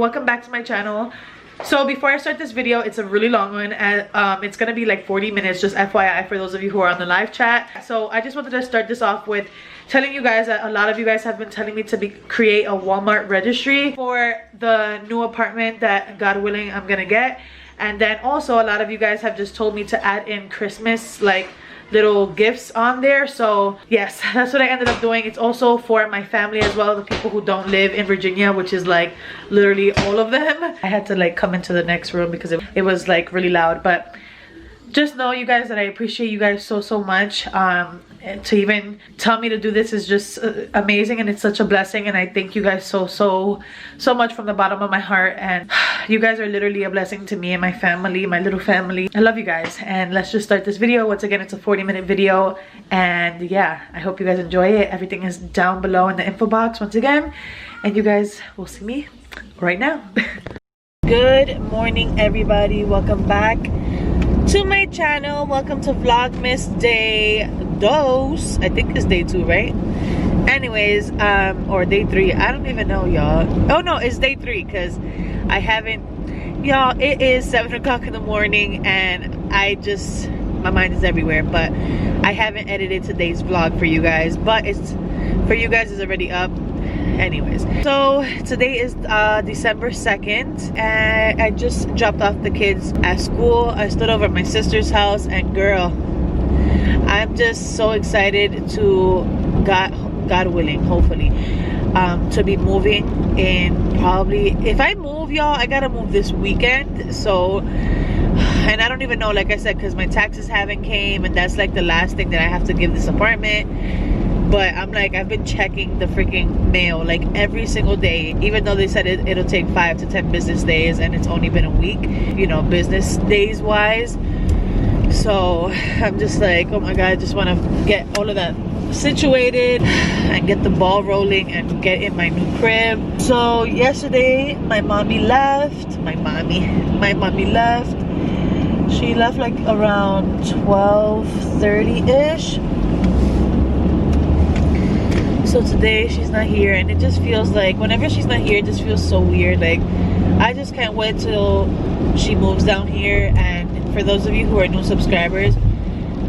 welcome back to my channel. So before I start this video, it's a really long one, and it's gonna be like 40 minutes, just FYI for those of you who are on the live chat. So I just wanted to start this off with telling you guys that a lot of you guys have been telling me to create a Walmart registry for the new apartment that, God willing, I'm gonna get. And then also a lot of you guys have just told me to add in Christmas like little gifts on there. So yes, that's what I ended up doing. It's also for my family as well, the people who don't live in Virginia, which is like literally all of them. I had to like come into the next room because it was like really loud. But just know, you guys, that I appreciate you guys so much. And to even tell me to do this is just amazing, and it's such a blessing, and I thank you guys so much from the bottom of my heart. And you guys are literally a blessing to me and my family, my little family. I love you guys, and let's just start this video. Once again, it's a 40-minute video, and yeah, I hope you guys enjoy it. Everything is down below in the info box once again, and you guys will see me right now. Good morning, everybody. Welcome back to my channel. Welcome to Vlogmas Day 2. I think it's day 2, right? Anyways, or day 3. I don't even know, y'all. Oh no, it's day 3 because I haven't, y'all. It is 7 o'clock in the morning, and my mind is everywhere. But I haven't edited today's vlog for you guys. But it's for you guys, is already up. Anyways, so today is December 2nd, and I just dropped off the kids at school. I stood over at my sister's house, and girl, I'm just so excited to, God willing, hopefully, to be moving in probably, if I move, y'all, I gotta move this weekend. So, and I don't even know, like I said, because my taxes haven't came, and that's like the last thing that I have to give this apartment. But I'm like, I've been checking the freaking mail like every single day, even though they said it'll take 5 to 10 business days, and it's only been a week, you know, business days wise. So I'm just like, oh my God, I just want to get all of that situated and get the ball rolling and get in my new crib. So yesterday my mommy left. My mommy left. She left like around 12:30-ish. So today she's not here, and it just feels like whenever she's not here, it just feels so weird. Like, I just can't wait till she moves down here. And for those of you who are new subscribers,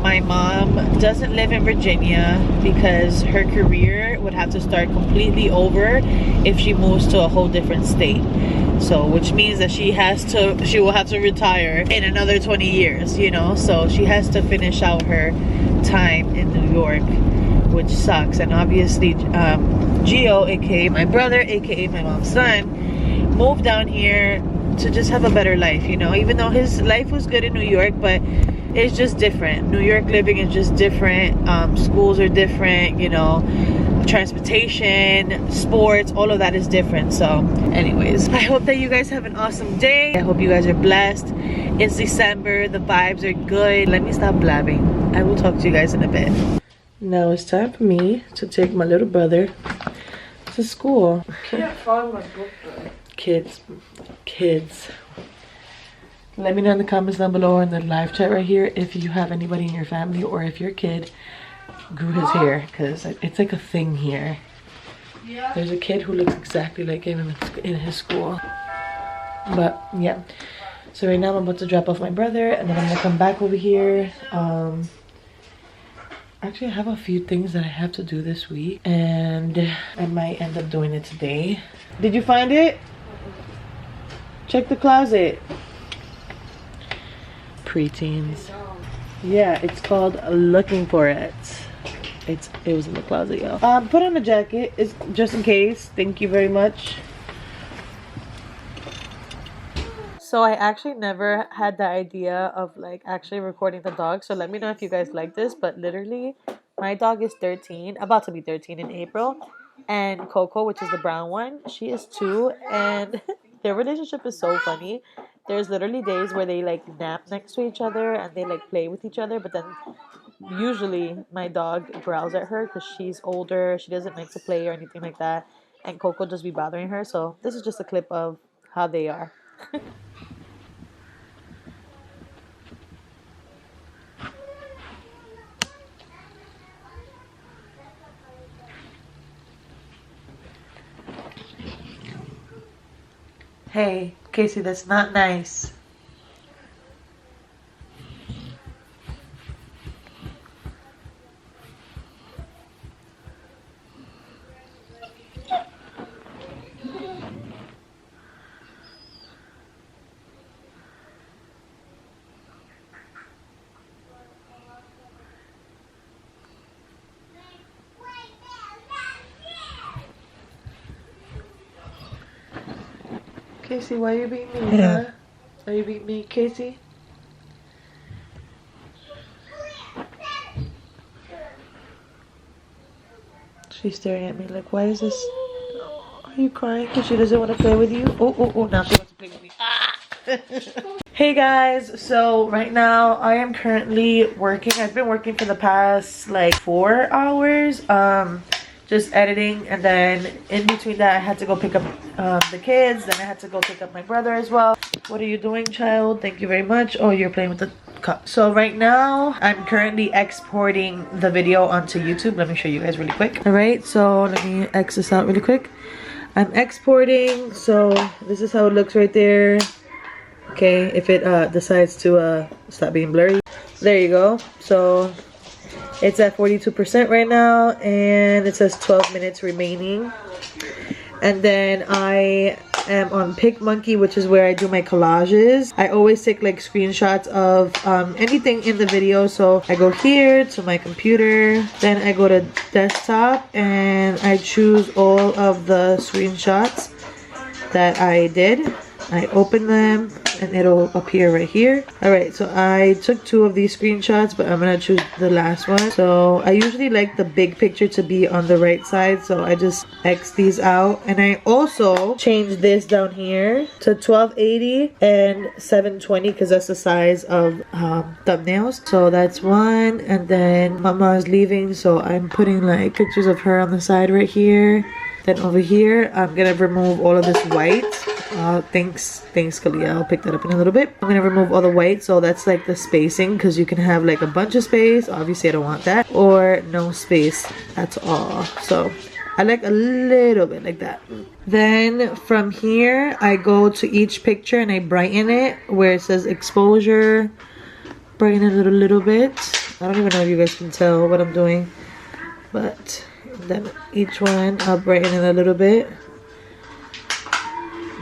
my mom doesn't live in Virginia because her career would have to start completely over if she moves to a whole different state. So which means that she will have to retire in another 20 years, you know. So she has to finish out her time in New York, which sucks. And obviously Gio, aka my brother, aka my mom's son, moved down here to just have a better life, you know. Even though his life was good in New York, but it's just different. New York living is just different. Schools are different, you know, transportation, sports, all of that is different. So anyways, I hope that you guys have an awesome day. I hope you guys are blessed. It's December, the vibes are good. Let me stop blabbing. I will talk to you guys in a bit. Now it's time for me to take my little brother to school. I can't find my book though. Kids. Let me know in the comments down below or in the live chat right here if you have anybody in your family, or if your kid grew his hair, because it's like a thing here. Yeah. There's a kid who looks exactly like him in his school. But yeah. So right now I'm about to drop off my brother, and then I'm gonna come back over here. Actually, I have a few things that I have to do this week, and I might end up doing it today. Did you find it? Check the closet. Preteens. Yeah, it's called Looking For It. It was in the closet, y'all. Put on a jacket, it's just in case. Thank you very much. So I actually never had the idea of like actually recording the dog. So let me know if you guys like this. But literally, my dog is 13, about to be 13 in April. And Coco, which is the brown one, she is 2. And their relationship is so funny. There's literally days where they like nap next to each other and they like play with each other. But then usually my dog growls at her because she's older. She doesn't like to play or anything like that. And Coco just be bothering her. So this is just a clip of how they are. Hey, Casey, that's not nice. Casey, why are you beating me? Yeah. Huh? Are you beating me, Casey? She's staring at me like, why is this? Are you crying because she doesn't want to play with you? Oh, now she wants to play with me. Ah! Hey guys, so right now I am currently working. I've been working for the past like 4 hours. Just editing, and then in between that I had to go pick up the kids, then I had to go pick up my brother as well. What are you doing, child? Thank you very much. Oh, you're playing with the cup. So right now I'm currently exporting the video onto YouTube. Let me show you guys really quick. All right, so let me X this out really quick. I'm exporting, so this is how it looks right there. Okay, if it decides to stop being blurry, there you go. So it's at 42% right now, and it says 12 minutes remaining. And then I am on PicMonkey, which is where I do my collages. I always take like screenshots of anything in the video. So I go here to my computer, then I go to desktop, and I choose all of the screenshots that I did. I open them and it'll appear right here. Alright, so I took 2 of these screenshots, but I'm gonna choose the last one. So I usually like the big picture to be on the right side, so I just X these out. And I also changed this down here to 1280 and 720 because that's the size of thumbnails. So that's one, and then Mama is leaving, so I'm putting like pictures of her on the side right here. Then over here, I'm gonna remove all of this white. Thanks Kalia, I'll pick that up in a little bit. I'm gonna remove all the white, so that's like the spacing, because you can have like a bunch of space. Obviously I don't want that, or no space at all. So I like a little bit like that. Then from here I go to each picture and I brighten it where it says exposure, brighten it a little bit. I don't even know if you guys can tell what I'm doing, but then each one I'll brighten it a little bit.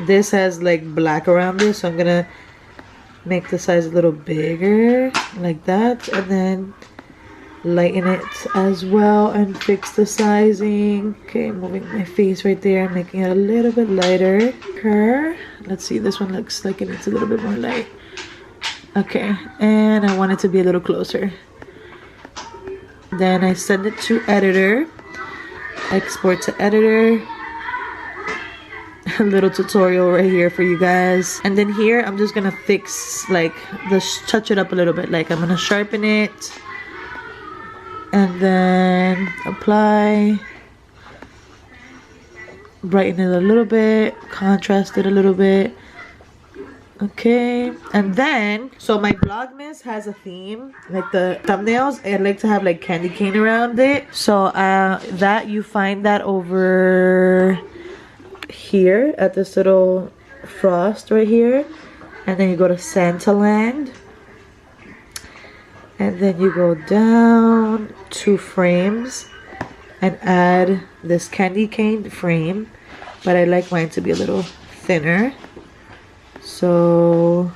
This has like black around it, so I'm gonna make the size a little bigger like that, and then lighten it as well and fix the sizing. Okay, moving my face right there, making it a little bit lighter. Let's see, this one looks like it needs a little bit more light. Okay, and I want it to be a little closer. Then I send it to editor, export to editor. A little tutorial right here for you guys. And then here I'm just gonna fix, like, touch it up a little bit. Like, I'm gonna sharpen it and then apply, brighten it a little bit, contrast it a little bit. Okay, and then so my Vlogmas has a theme, like the thumbnails I like to have like candy cane around it. So that you find that over here at this little frost right here, and then you go to Santa Land, and then you go down 2 frames and add this candy cane frame, but I like mine to be a little thinner, so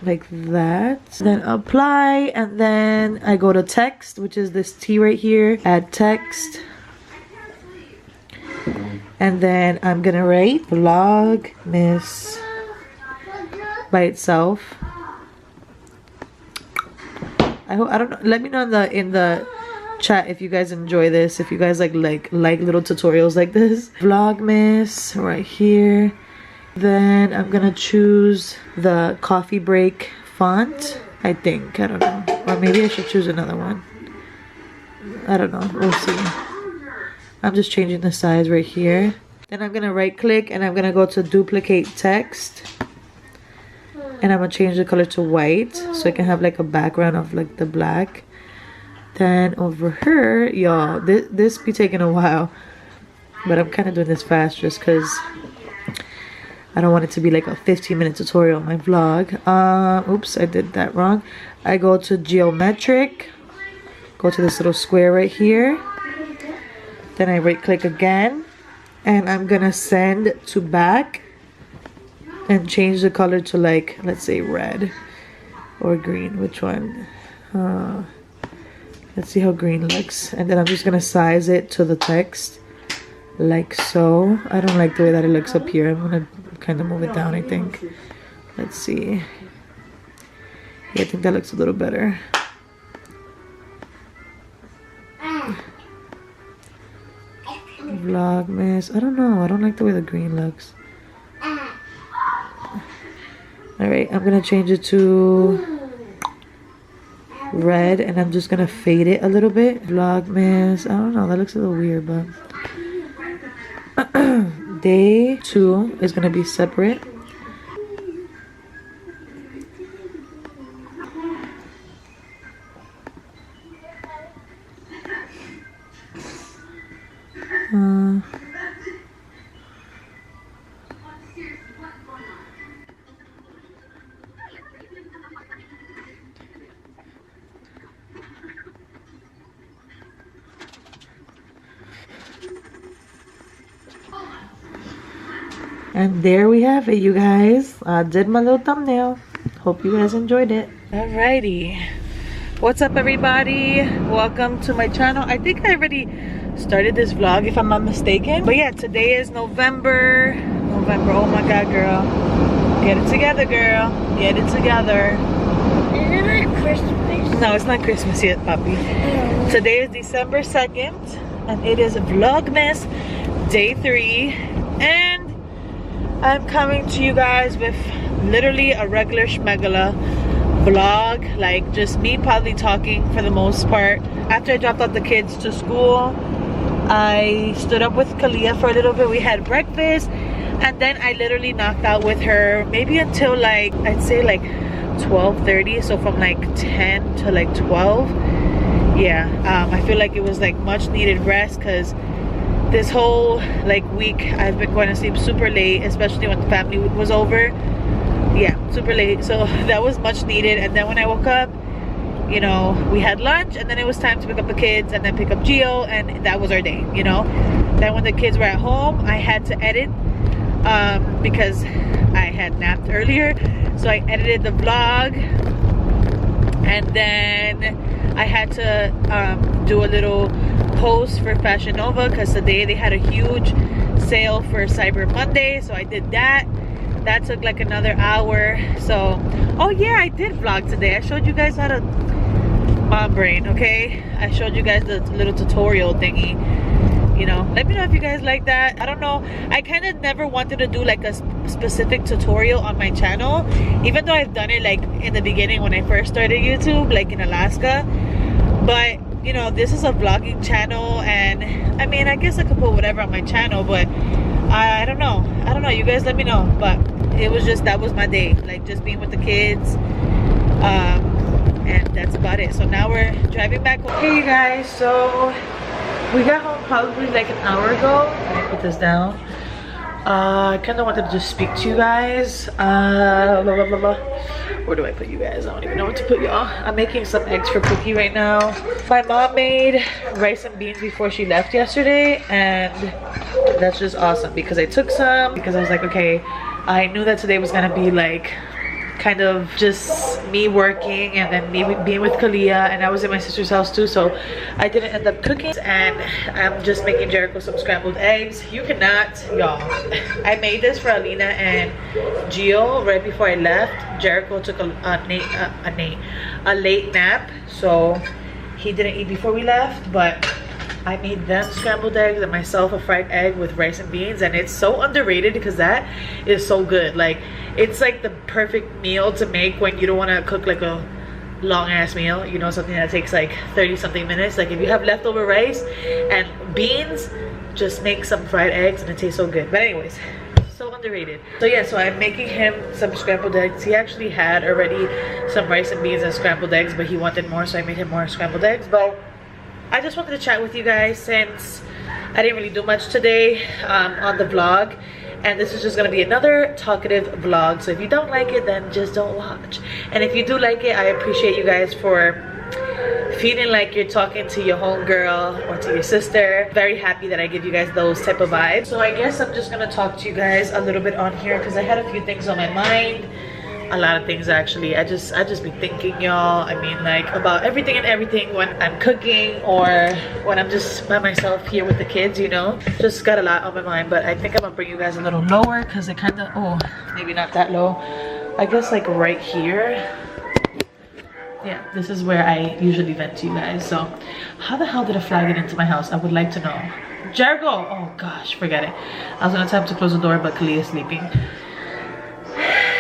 like that. Then apply, and then I go to text, which is this T right here, add text. And then I'm gonna write VLOGMAS by itself. I don't know. Let me know in the chat if you guys enjoy this. If you guys like little tutorials like this. VLOGMAS right here. Then I'm gonna choose the coffee break font. I think, I don't know, or maybe I should choose another one. I don't know. We'll see. I'm just changing the size right here. Then I'm gonna right click and I'm gonna go to duplicate text, and I'm gonna change the color to white so I can have like a background of like the black. Then over here, y'all, this be taking a while, but I'm kind of doing this fast just because I don't want it to be like a 15-minute tutorial on my vlog. Oops, I did that wrong. I go to geometric, go to this little square right here, then I right click again, and I'm gonna send to back and change the color to, like, let's say red or green. Which one? Let's see how green looks. And then I'm just gonna size it to the text like so. I don't like the way that it looks up here. I'm gonna kind of move it down, I think. Let's see. Yeah, I think that looks a little better. VLOGMAS. I don't know. I don't like the way the green looks. Alright, I'm gonna change it to red, and I'm just gonna fade it a little bit. VLOGMAS. I don't know. That looks a little weird, but day 2 is gonna be separate. And there we have it, you guys. I did my little thumbnail. Hope you guys enjoyed it. Alrighty. What's up, everybody? Welcome to my channel. I think I already started this vlog, if I'm not mistaken. But yeah, today is November. Oh my God, girl. Get it together, girl. Get it together. Isn't it Christmas? No, it's not Christmas yet, Papi. Today is December 2nd, and it is Vlogmas Day 3. And I'm coming to you guys with literally a regular schmegula vlog, like just me probably talking for the most part. After I dropped off the kids to school, I stood up with Kalia for a little bit. We had breakfast, and then I literally knocked out with her maybe until, like, I'd say like 12:30. So from like 10 to like 12. Yeah, I feel like it was like much needed rest, because this whole like week I've been going to sleep super late, especially when the family was over. Yeah, super late. So that was much needed. And then when I woke up, you know, we had lunch, and then it was time to pick up the kids and then pick up Gio, and that was our day, you know. Then when the kids were at home, I had to edit because I had napped earlier. So I edited the vlog, and then I had to do a little post for Fashion Nova, because today they had a huge sale for Cyber Monday. So I did that. That took like another hour. So, oh yeah, I did vlog today. I showed you guys how to mom brain, okay? I showed you guys the little tutorial thingy. You know, let me know if you guys like that. I don't know, I kind of never wanted to do like a specific tutorial on my channel, even though I've done it like in the beginning when I first started YouTube, like in Alaska. But you know, this is a vlogging channel, and I mean, I guess I could put whatever on my channel, but I don't know, you guys let me know. But it was just, that was my day, like just being with the kids, and that's about it. So now we're driving back home. Hey you guys, so we got home probably like an hour ago. Let me put this down. I kind of wanted to just speak to you guys. Where do I put you guys? I don't even know what to put y'all. I'm making some eggs for Cookie right now. My mom made rice and beans before she left yesterday, and that's just awesome, because I took some, because I was like, okay, I knew that today was gonna be like kind of just me working and then me being with Kalia, and I was in my sister's house too, so I didn't end up cooking. And I'm just making Jericho some scrambled eggs. You cannot, y'all. I made this for Alina and Gio right before I left. Jericho took a late nap, so he didn't eat before we left, but I made them scrambled eggs and myself a fried egg with rice and beans, and it's so underrated because that is so good. Like, it's like the perfect meal to make when you don't want to cook like a long ass meal, you know, something that takes like 30 something minutes. Like if you have leftover rice and beans, just make some fried eggs and it tastes so good. But anyways, so underrated. So yeah, so I'm making him some scrambled eggs. He actually had already some rice and beans and scrambled eggs, but he wanted more, so I made him more scrambled eggs. But I just wanted to chat with you guys since I didn't really do much today on the vlog, and this is just gonna be another talkative vlog. So if you don't like it, then just don't watch. And if you do like it, I appreciate you guys for feeling like you're talking to your homegirl or to your sister. Very happy that I give you guys those type of vibes. So I guess I'm just gonna talk to you guys a little bit on here because I had a few things on my mind. A lot of things actually. I just be thinking, y'all. I mean, like, about everything and everything when I'm cooking or when I'm just by myself here with the kids, you know. Just got a lot on my mind, but I think I'm gonna bring you guys a little lower because it kind of, oh, maybe not that low. I guess like right here. Yeah, this is where I usually vent to you guys. So how the hell did a fly get into my house? I would like to know. Jericho! Oh gosh, forget it. I was gonna tell him to close the door, but Kali is sleeping.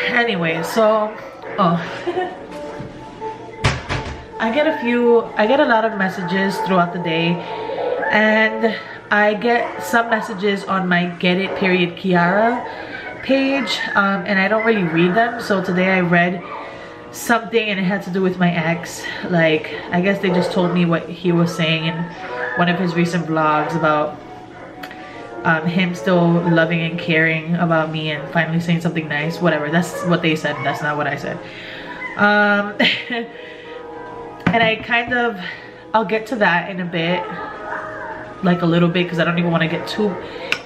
Anyway, so I get a lot of messages throughout the day, and I get some messages on my Get It Period Kiara page, and I don't really read them. So today I read something and it had to do with my ex. Like, I guess they just told me what he was saying in one of his recent vlogs about him still loving and caring about me and finally saying something nice. Whatever, that's what they said, that's not what I said. And I kind of, I'll get to that in a bit, like a little bit, because I don't even want to get too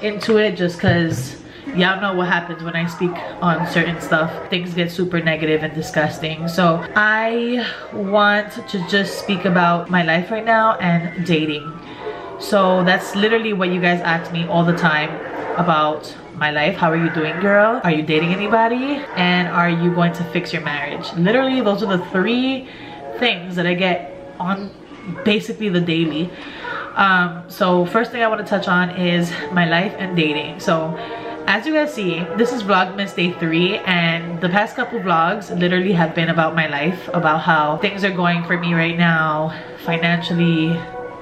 into it, just because y'all know what happens when I speak on certain stuff. Things get super negative and disgusting. So I want to just speak about my life right now and dating. So that's literally what you guys ask me all the time about my life. How are you doing, girl? Are you dating anybody? And are you going to fix your marriage? Literally, those are the 3 things that I get on basically the daily. So first thing I want to touch on is my life and dating. So as you guys see, this is Vlogmas Day 3, and the past couple vlogs literally have been about my life, about how things are going for me right now, financially,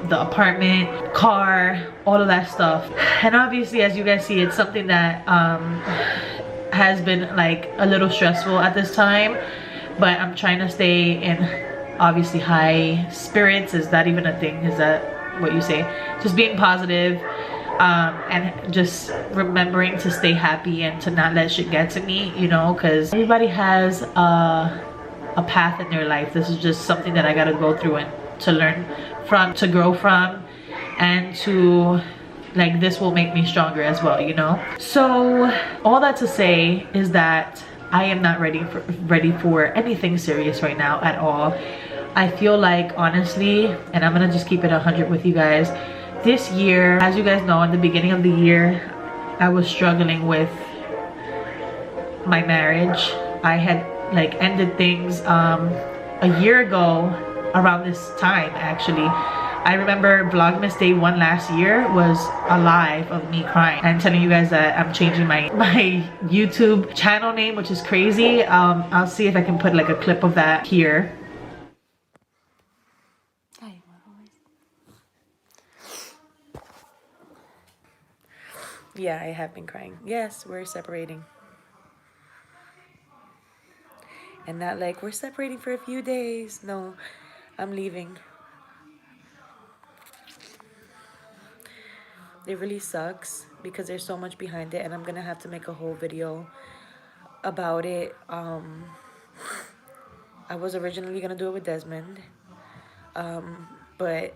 the apartment, car, all of that stuff. And obviously, as you guys see, it's something that has been like a little stressful at this time, but I'm trying to stay in obviously high spirits. Is that even a thing? Is that what you say? Just being positive, and just remembering to stay happy and to not let shit get to me, you know, because everybody has a path in their life. This is just something that I gotta go through and to learn from, to grow from, and to, like, this will make me stronger as well, you know. So all that to say is that I am not ready for anything serious right now at all. I feel like, honestly, and I'm gonna just keep it 100 with you guys, this year, as you guys know, in the beginning of the year, I was struggling with my marriage. I had like ended things a year ago around this time. Actually, I remember Vlogmas Day 1 last year was a live of me crying and telling you guys that I'm changing my YouTube channel name, which is crazy. I'll see if I can put like a clip of that here. Yeah, I have been crying. Yes, we're separating. And not like we're separating for a few days. No, I'm leaving. It really sucks because there's so much behind it, and I'm gonna have to make a whole video about it. I was originally gonna do it with Desmond, but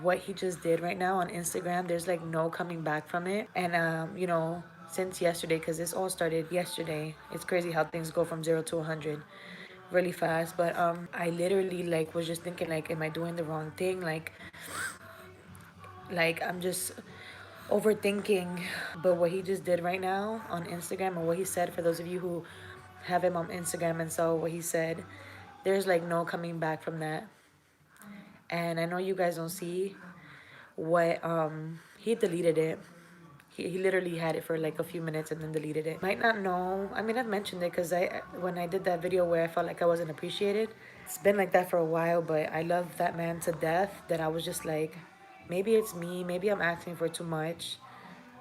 what he just did right now on Instagram, there's like no coming back from it. And you know, since yesterday, because this all started yesterday, it's crazy how things go from 0 to 100 really fast. But I literally like was just thinking, like, am I doing the wrong thing? Like I'm just overthinking. But what he just did right now on Instagram, and what he said, for those of you who have him on Instagram and saw what he said, there's like no coming back from that. And I know you guys don't see what he deleted it. He literally had it for like a few minutes and then deleted it. Might not know. I mean, I've mentioned it because when I did that video where I felt like I wasn't appreciated, it's been like that for a while. But I love that man to death, that I was just like, maybe it's me. Maybe I'm asking for too much.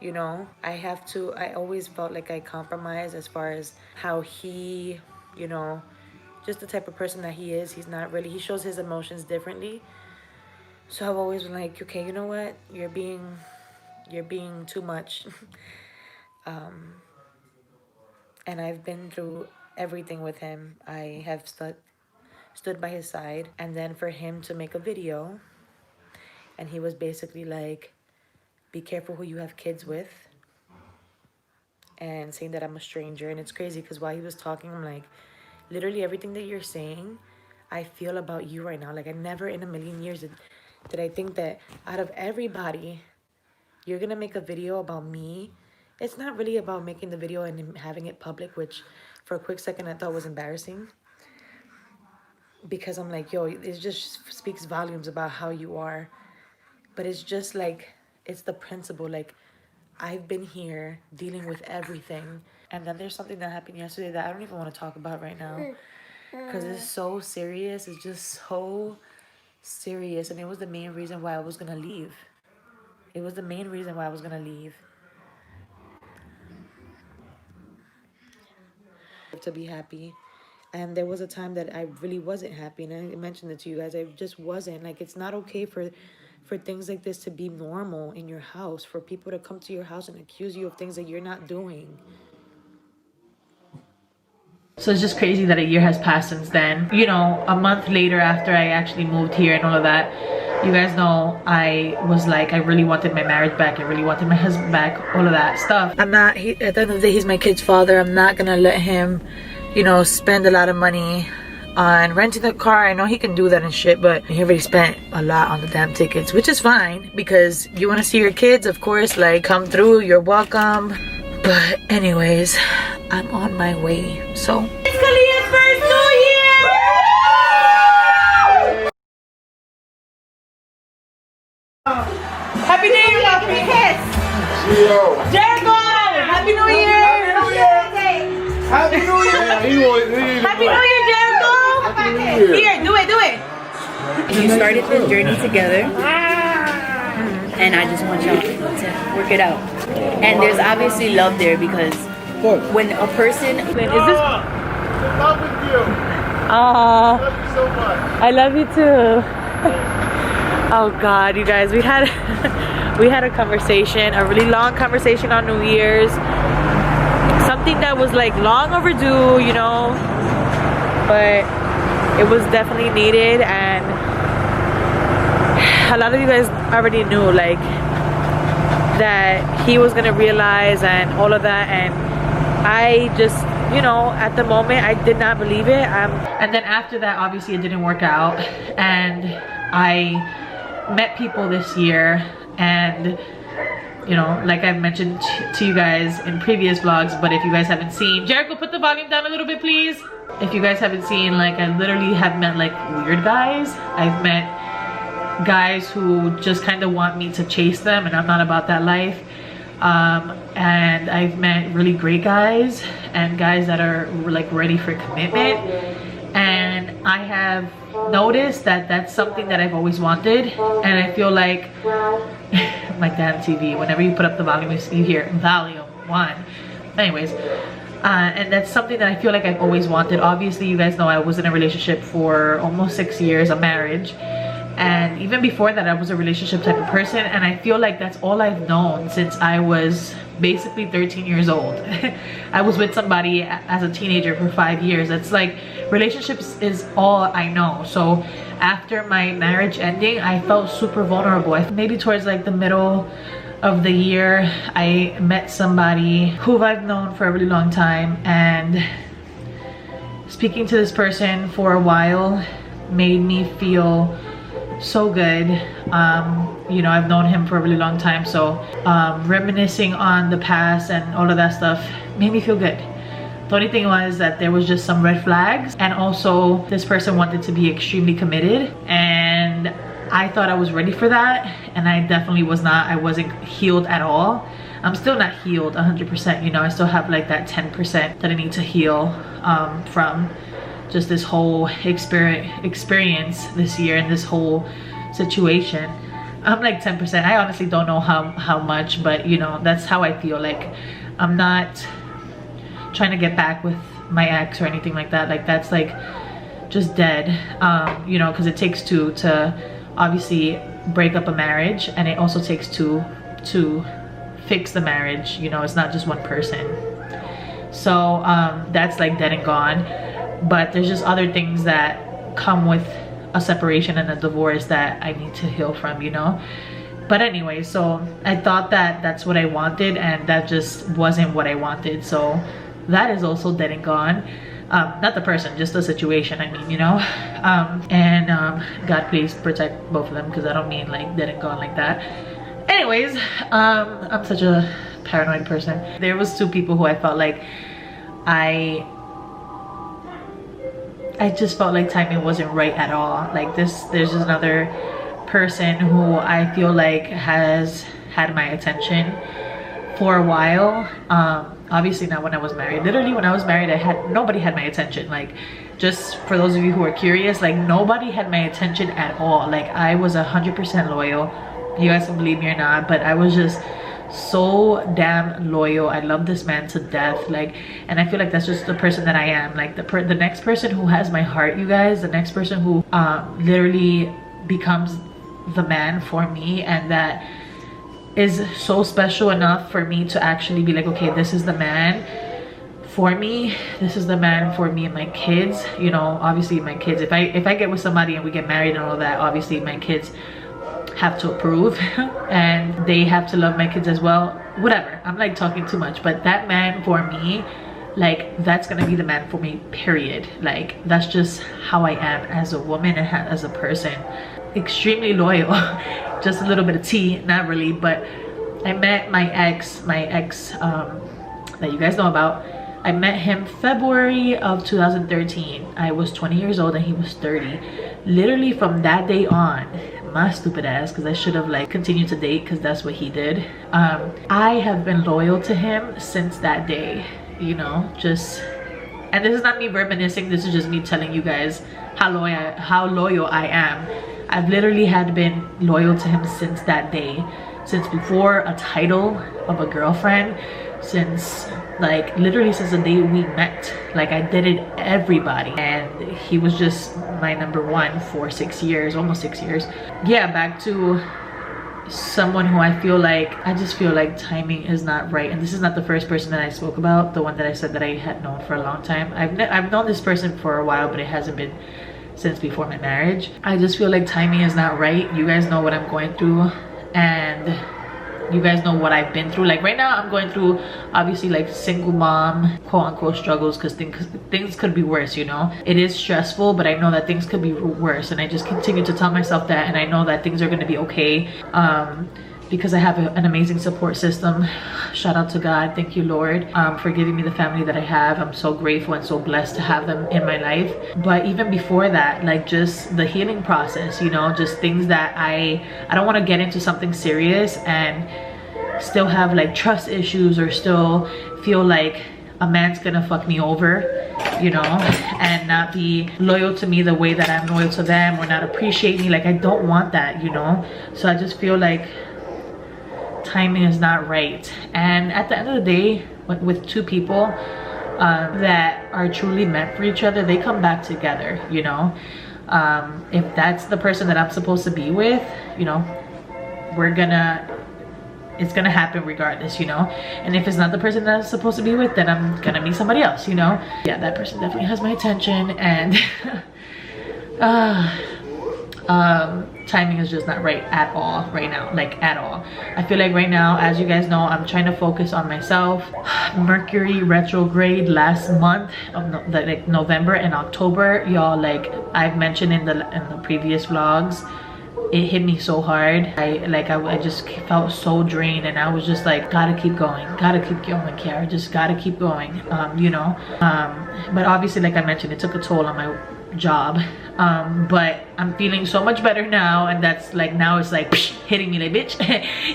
You know, I always felt like I compromised as far as how he, you know, just the type of person that he is. He's not really, he shows his emotions differently. So I've always been like, okay, you know what? You're being too much. and I've been through everything with him. I have stood by his side, and then for him to make a video, and he was basically like, be careful who you have kids with, and saying that I'm a stranger. And it's crazy because while he was talking, I'm like, literally everything that you're saying, I feel about you right now. Like, I never in a million years did I think that out of everybody, you're gonna make a video about me. It's not really about making the video and having it public, which for a quick second I thought was embarrassing, because I'm like, yo, it just speaks volumes about how you are. But it's just like, it's the principle. Like, I've been here dealing with everything, and then there's something that happened yesterday that I don't even want to talk about right now, because it's so serious. It's just so serious, and it was the main reason why I was gonna leave. It was the main reason why I was gonna leave. To be happy. And there was a time that I really wasn't happy, and I mentioned it to you guys. I just wasn't. Like, it's not okay for things like this to be normal in your house, for people to come to your house and accuse you of things that you're not doing. So it's just crazy that a year has passed since then. You know, a month later after I actually moved here and all of that, you guys know I was like, I really wanted my marriage back. I really wanted my husband back, all of that stuff. At the end of the day, he's my kid's father. I'm not gonna let him, you know, spend a lot of money on renting the car. I know he can do that and shit, but he already spent a lot on the damn tickets, which is fine, because you want to see your kids, of course, like, come through, you're welcome. But anyways, I'm on my way. So it's Kalia's first New Year! Happy New Year, Lucky! Kiss! Jericho! Happy New Year! Happy New Year! Happy New Year, Jericho! Here, do it! You started this journey together, and I just want y'all to work it out. And there's obviously love there, because when a person is this? Love with you. Aww, Love you so much. I love you too. Oh God, you guys, we had a conversation, a really long conversation on New Year's. Something that was like long overdue, you know, but it was definitely needed. And a lot of you guys already knew, like, that he was gonna realize and all of that. And I just, you know, at the moment I did not believe it. And then after that, obviously it didn't work out, and I met people this year, and you know, like I've mentioned to you guys in previous vlogs, but if you guys haven't seen, Jericho, put the volume down a little bit, please. If you guys haven't seen, like, I literally have met like weird guys. I've met guys who just kind of want me to chase them, and I'm not about that life. And I've met really great guys, and guys that are like ready for commitment. And I have noticed that that's something that I've always wanted, and I feel like my damn TV, whenever you put up the volume, you hear volume 1. Anyways, and that's something that I feel like I've always wanted. Obviously, you guys know I was in a relationship for almost 6 years, a marriage, and even before that I was a relationship type of person, and I feel like that's all I've known since I was basically 13 years old. I was with somebody as a teenager for 5 years. It's like relationships is all I know. So after my marriage ending, I felt super vulnerable. Maybe towards like the middle of the year, I met somebody who I've known for a really long time, and speaking to this person for a while made me feel so good. You know, I've known him for a really long time, so reminiscing on the past and all of that stuff made me feel good. The only thing was that there was just some red flags, and also this person wanted to be extremely committed, and I thought I was ready for that, and I definitely was not. I wasn't healed at all. I'm still not healed 100%, you know. I still have like that 10% that I need to heal from just this whole experience this year and this whole situation. I'm like 10%. I honestly don't know how much, but you know, that's how I feel. Like, I'm not trying to get back with my ex or anything like that. Like, that's like just dead. You know, because it takes two to obviously break up a marriage, and it also takes two to fix the marriage. You know, it's not just one person. So that's like dead and gone. But there's just other things that come with a separation and a divorce that I need to heal from, you know. But anyway, so I thought that that's what I wanted, and that just wasn't what I wanted. So that is also dead and gone. Not the person, just the situation, I mean, you know. God, please protect both of them, because I don't mean like dead and gone like that. Anyways, I'm such a paranoid person. There was two people who I felt like I just felt like timing wasn't right at all. Like there's just another person who I feel like has had my attention for a while. Obviously not when I was married. Literally when I was married, nobody had my attention. Like, just for those of you who are curious, like nobody had my attention at all. Like I was 100% loyal. You guys can believe me or not, but I was just so damn loyal. I love this man to death. Like, and I feel like that's just the person that I am. Like the next person who has my heart, you guys, the next person who literally becomes the man for me, and that is so special enough for me to actually be like, okay, this is the man for me. This is the man for me and my kids. You know, obviously my kids, if I get with somebody and we get married and all that, obviously my kids have to approve and they have to love my kids as well. Whatever, I'm like talking too much, but that man for me, like that's gonna be the man for me, period. Like that's just how I am as a woman and as a person. Extremely loyal. Just a little bit of tea, not really. But I met my ex that you guys know about. I met him February of 2013. I was 20 years old and he was 30. Literally from that day on, my stupid ass, because I should have like continued to date, because that's what he did. I have been loyal to him since that day, you know. Just, and this is not me reminiscing, this is just me telling you guys how loyal I am. I've literally had been loyal to him since that day, since before a title of a girlfriend, since like literally since the day we met. Like I dated everybody and he was just my number one for 6 years, almost 6 years. Yeah, back to someone who I just feel like timing is not right. And this is not the first person that I spoke about, the one that I said that I had known for a long time. I've known this person for a while, but it hasn't been since before my marriage. I just feel like timing is not right. You guys know what I'm going through, and you guys know what I've been through. Like right now I'm going through obviously like single mom quote-unquote struggles, because things could be worse, you know. It is stressful, but I know that things could be worse, and I just continue to tell myself that, and I know that things are going to be okay, because I have an amazing support system. Shout out to God. Thank you, Lord, for giving me the family that I have. I'm so grateful and so blessed to have them in my life. But even before that, like just the healing process, you know, just things that I don't want to get into something serious and still have like trust issues, or still feel like a man's gonna fuck me over, you know, and not be loyal to me the way that I'm loyal to them, or not appreciate me. Like I don't want that, you know. So I just feel like timing is not right. And at the end of the day, with two people that are truly meant for each other, they come back together, you know. If that's the person that I'm supposed to be with, you know, it's gonna happen regardless, you know. And if it's not the person that I'm supposed to be with, then I'm gonna meet somebody else, you know. Yeah, that person definitely has my attention, and timing is just not right at all right now, like at all. I feel like right now, as you guys know, I'm trying to focus on myself. Mercury retrograde last month of like November and October, y'all. Like I've mentioned in the previous vlogs, it hit me so hard. I just felt so drained, and I was just like, gotta keep going, Kiara, just gotta keep going, you know. But obviously, like I mentioned, it took a toll on my job, but I'm feeling so much better now, and that's like, now it's like hitting me like, bitch,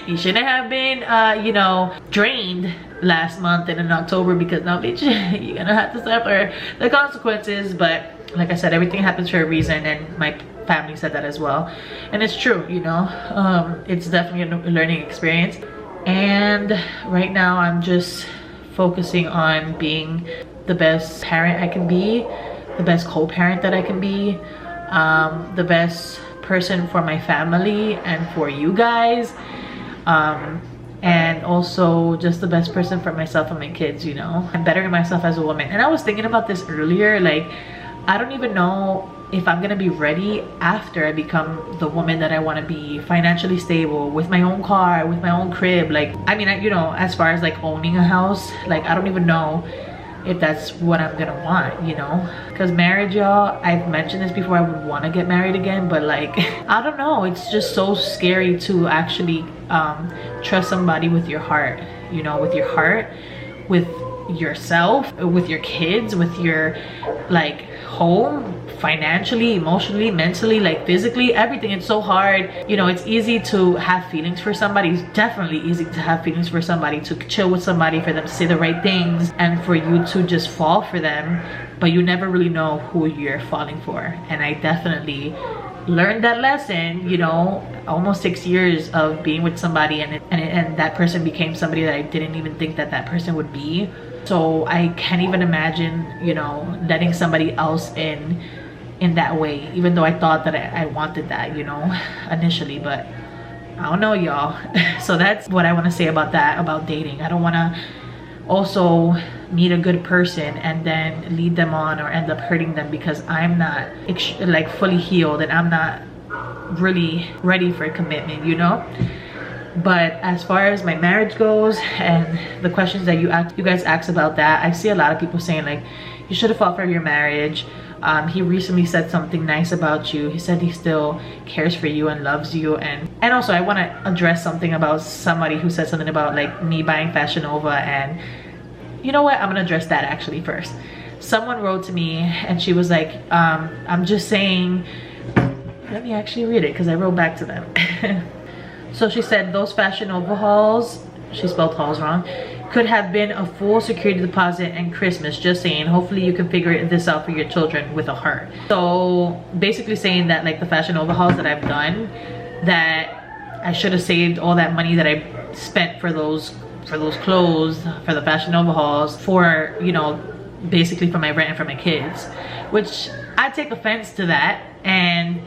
you shouldn't have been you know, drained last month and in October, because now, bitch, you're gonna have to suffer the consequences. But like I said, everything happens for a reason, and my family said that as well, and it's true, you know. It's definitely a learning experience, and right now I'm just focusing on being the best parent I can be, the best co-parent that I can be, the best person for my family and for you guys, and also just the best person for myself and my kids, you know. I'm bettering myself as a woman. And I was thinking about this earlier, like I don't even know if I'm gonna be ready after I become the woman that I want to be, financially stable, with my own car, with my own crib. Like, I mean, you know, as far as like owning a house, like I don't even know if that's what I'm gonna want, you know. Because marriage, y'all, I've mentioned this before, I would want to get married again, but like I don't know, it's just so scary to actually trust somebody with your heart, you know, with your heart, with yourself, with your kids, with your like home, financially, emotionally, mentally, like physically, everything. It's so hard, you know. It's easy to have feelings for somebody. It's definitely easy to have feelings for somebody, to chill with somebody, for them to say the right things, and for you to just fall for them, but you never really know who you're falling for. And I definitely learned that lesson, you know, almost 6 years of being with somebody, and that person became somebody that I didn't even think that that person would be. So I can't even imagine, you know, letting somebody else in that way, even though I thought that I wanted that, you know, initially. But I don't know, y'all. So that's what I want to say about that, about dating. I don't want to also meet a good person and then lead them on or end up hurting them because I'm not like fully healed and I'm not really ready for a commitment, you know. But as far as my marriage goes and the questions that you guys asked about that, I see a lot of people saying like, you should have fought for your marriage. He recently said something nice about you. He said he still cares for you and loves you. And also I want to address something about somebody who said something about like me buying Fashion Nova. And you know what, I'm gonna address that actually first. Someone wrote to me and she was like, I'm just saying, let me actually read it because I wrote back to them. So she said, those Fashion Nova hauls, she spelled hauls wrong, could have been a full security deposit and Christmas. Just saying, hopefully you can figure this out for your children, with a heart. So basically saying that like the Fashion Nova hauls that I've done, that I should have saved all that money that I spent for those clothes, for the Fashion Nova hauls, for, you know, basically for my rent and for my kids, which I take offense to that. And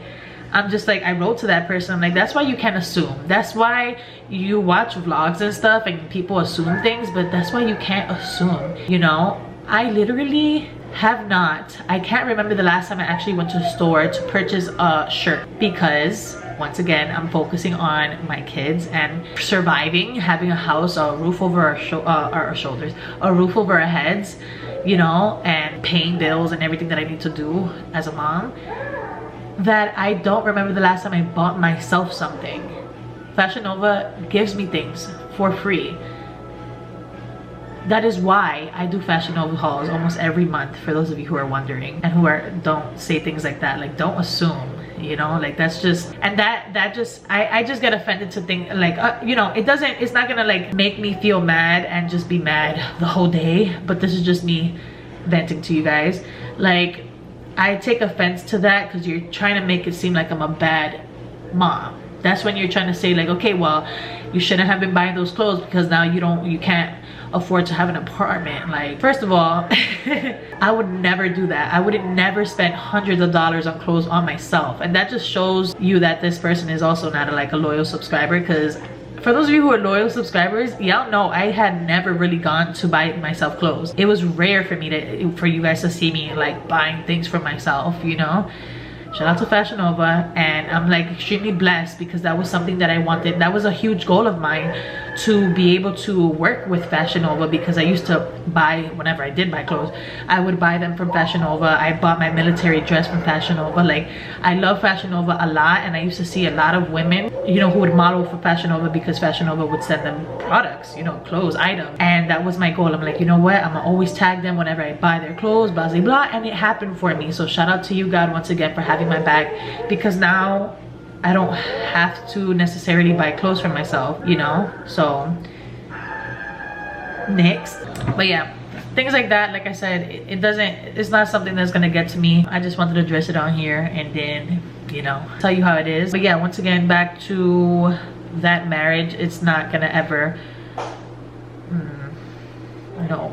I'm just like, I wrote to that person, I'm like, that's why you can't assume. That's why you watch vlogs and stuff and people assume things, but that's why you can't assume, you know. I literally have not, I can't remember the last time I actually went to a store to purchase a shirt, because once again, I'm focusing on my kids and surviving, having a house, a roof over our shoulders, a roof over our heads, you know, and paying bills and everything that I need to do as a mom, that I don't remember the last time I bought myself something. Fashion Nova gives me things for free. That is why I do Fashion Nova hauls almost every month, for those of you who are wondering and who don't say things like that. Like, don't assume, you know, like that's just, and that just, I just get offended to think like, you know, it's not gonna like make me feel mad and just be mad the whole day, but this is just me venting to you guys. Like, I take offense to that because you're trying to make it seem like I'm a bad mom. That's when you're trying to say like, okay, well, you shouldn't have been buying those clothes because now you can't afford to have an apartment. Like, first of all, I would never do that. I would never spend hundreds of dollars on clothes on myself. And that just shows you that this person is also not like a loyal subscriber, because for those of you who are loyal subscribers, y'all know I had never really gone to buy myself clothes. It was rare for me for you guys to see me like buying things for myself, you know. Shout out to Fashion Nova, and I'm like extremely blessed because that was something that I wanted. That was a huge goal of mine, to be able to work with Fashion Nova, because I used to buy, whenever I did buy clothes, I would buy them from Fashion Nova. I bought my military dress from Fashion Nova. Like, I love Fashion Nova a lot, and I used to see a lot of women, you know, who would model for Fashion Nova because Fashion Nova would send them products, you know, clothes, items. And that was my goal. I'm like, you know what, I'm gonna always tag them whenever I buy their clothes, blah blah blah. And it happened for me. So shout out to you, God, once again, for having my back, because now I don't have to necessarily buy clothes for myself, you know. So next, but yeah, things like that, like I said, it's not something that's gonna get to me. I just wanted to address it on here and then, you know, tell you how it is. But yeah, once again, back to that marriage, it's not gonna ever, no.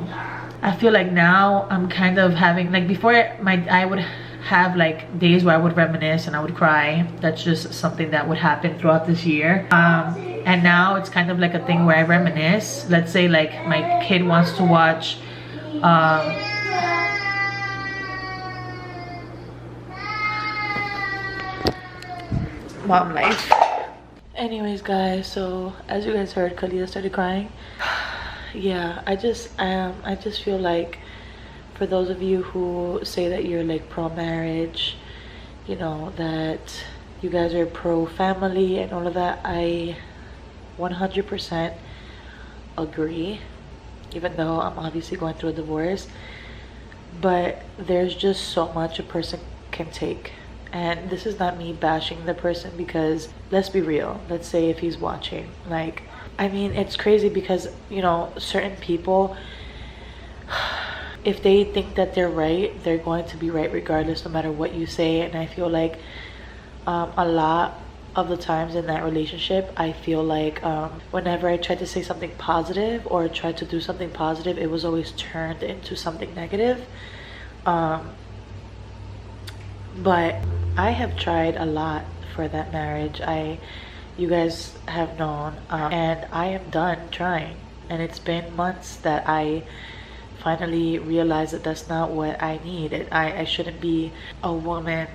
I feel like now I'm kind of having, like before I would have like days where I would reminisce and I would cry. That's just something that would happen throughout this year. And now it's kind of like a thing where I reminisce. Let's say like my kid wants to watch mom life. Anyways guys, so as you guys heard, Khalida started crying. Yeah, I just feel like, for those of you who say that you're like pro-marriage, you know, that you guys are pro-family and all of that, I 100% agree, even though I'm obviously going through a divorce. But there's just so much a person can take. And this is not me bashing the person, because let's be real. Let's say if he's watching, like, I mean, it's crazy because, you know, certain people, if they think that they're right, they're going to be right regardless, no matter what you say. And I feel like a lot of the times in that relationship, I feel like whenever I tried to say something positive or tried to do something positive, it was always turned into something negative. But I have tried a lot for that marriage. You guys have known, and I am done trying. And it's been months that I finally realized that that's not what I need. I shouldn't be a woman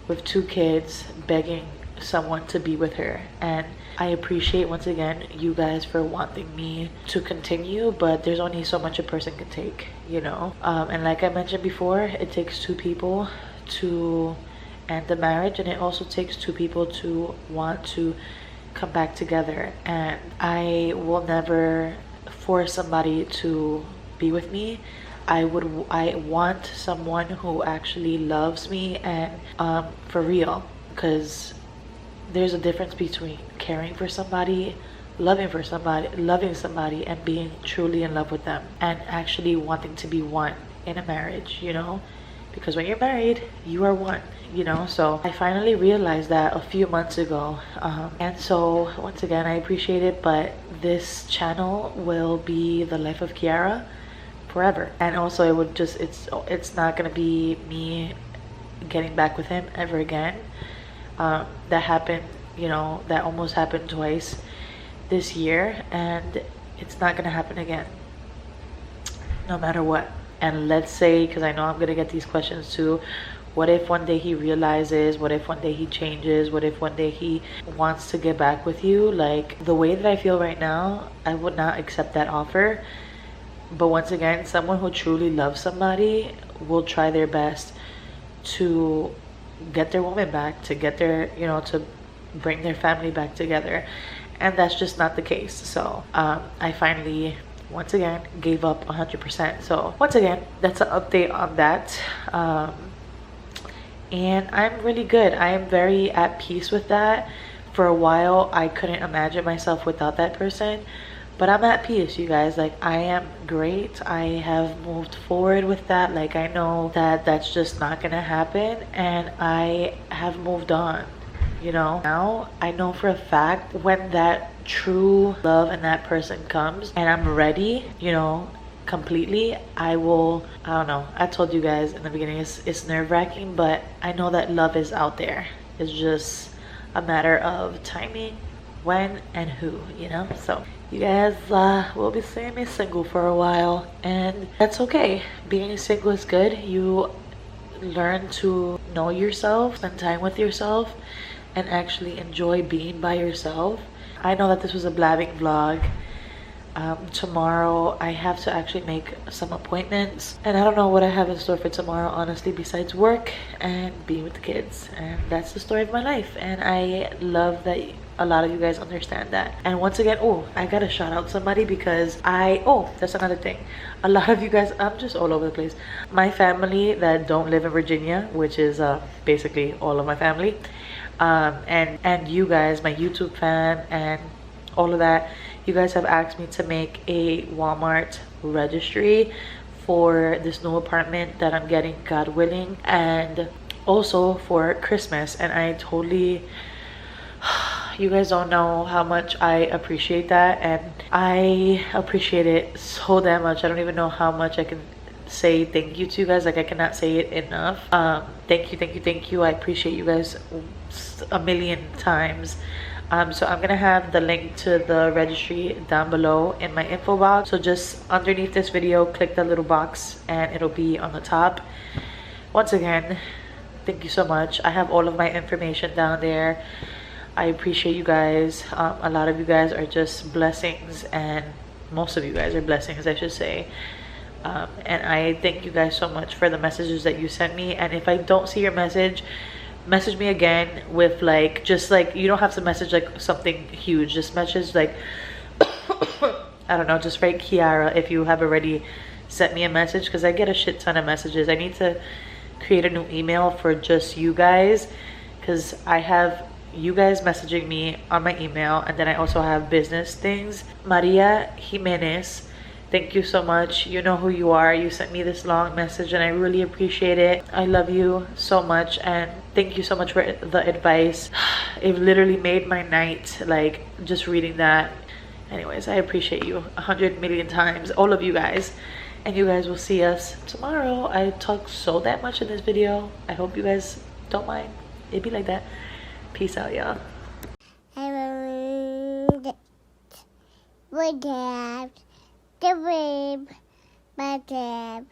with 2 kids begging someone to be with her. And I appreciate, once again, you guys for wanting me to continue, but there's only so much a person can take, you know. And like I mentioned before, it takes 2 people to end the marriage, and it also takes 2 people to want to come back together. And I will never force somebody to be with me. I want someone who actually loves me, and for real, because there's a difference between caring for somebody, loving somebody, and being truly in love with them, and actually wanting to be one in a marriage, you know. Because when you're married, you are one, you know. So I finally realized that a few months ago, and so once again, I appreciate it. But this channel will be the life of Kiara forever. And also, it would just, it's not gonna be me getting back with him ever again. That happened, you know, that almost happened twice this year, and it's not gonna happen again, no matter what. And let's say, because I know I'm gonna get these questions too, what if one day he realizes, what if one day he changes, what if one day he wants to get back with you? Like, the way that I feel right now, I would not accept that offer. But once again, someone who truly loves somebody will try their best to get their woman back, to get their, you know, to bring their family back together. And that's just not the case. So I finally, once again, gave up 100%. So once again, that's an update on that. And I'm really good. I am very at peace with that. For a while, I couldn't imagine myself without that person, but I'm at peace, you guys. Like, I am great. I have moved forward with that. Like, I know that that's just not gonna happen, and I have moved on, you know. Now I know for a fact when that true love and that person comes and I'm ready, you know, completely, I will, I don't know, I told you guys in the beginning, it's nerve-wracking, but I know that love is out there. It's just a matter of timing, when and who, you know. So you guys will be seeing me single for a while, and that's okay. Being single is good. You learn to know yourself, spend time with yourself, and actually enjoy being by yourself. I know that this was a blabbing vlog. Tomorrow I have to actually make some appointments, and I don't know what I have in store for tomorrow, honestly, besides work and being with the kids. And that's the story of my life, and I love that a lot of you guys understand that. And once again, oh, I gotta shout out somebody, because that's another thing. A lot of you guys, I'm just all over the place. My family that don't live in Virginia, which is basically all of my family, and you guys, my YouTube fan and all of that, you guys have asked me to make a Walmart registry for this new apartment that I'm getting, God willing, and also for Christmas. And I totally, you guys don't know how much I appreciate that, and I appreciate it so damn much. I don't even know how much I can say thank you to you guys. Like, I cannot say it enough. Thank you. I appreciate you guys a million times. So I'm gonna have the link to the registry down below in my info box. So just underneath this video, click the little box and it'll be on the top. Once again, thank you so much. I have all of my information down there. I appreciate you guys. A lot of you guys are just blessings, and most of you guys are blessings, I should say. And I thank you guys so much for the messages that you sent me. And if I don't see your message me again with like, just like, you don't have to message like something huge, just message like I don't know, just write Kiara if you have already sent me a message, because I get a shit ton of messages. I need to create a new email for just you guys, because I have you guys messaging me on my email, and then I also have business things. Maria Jimenez, thank you so much. You know who you are. You sent me this long message and I really appreciate it. I love you so much, and thank you so much for the advice. It literally made my night, like, just reading that. Anyways, I appreciate you 100 million times, all of you guys. And you guys will see us tomorrow. I talk so that much in this video. I hope you guys don't mind. It be like that. Peace out, y'all. The babe, my dad.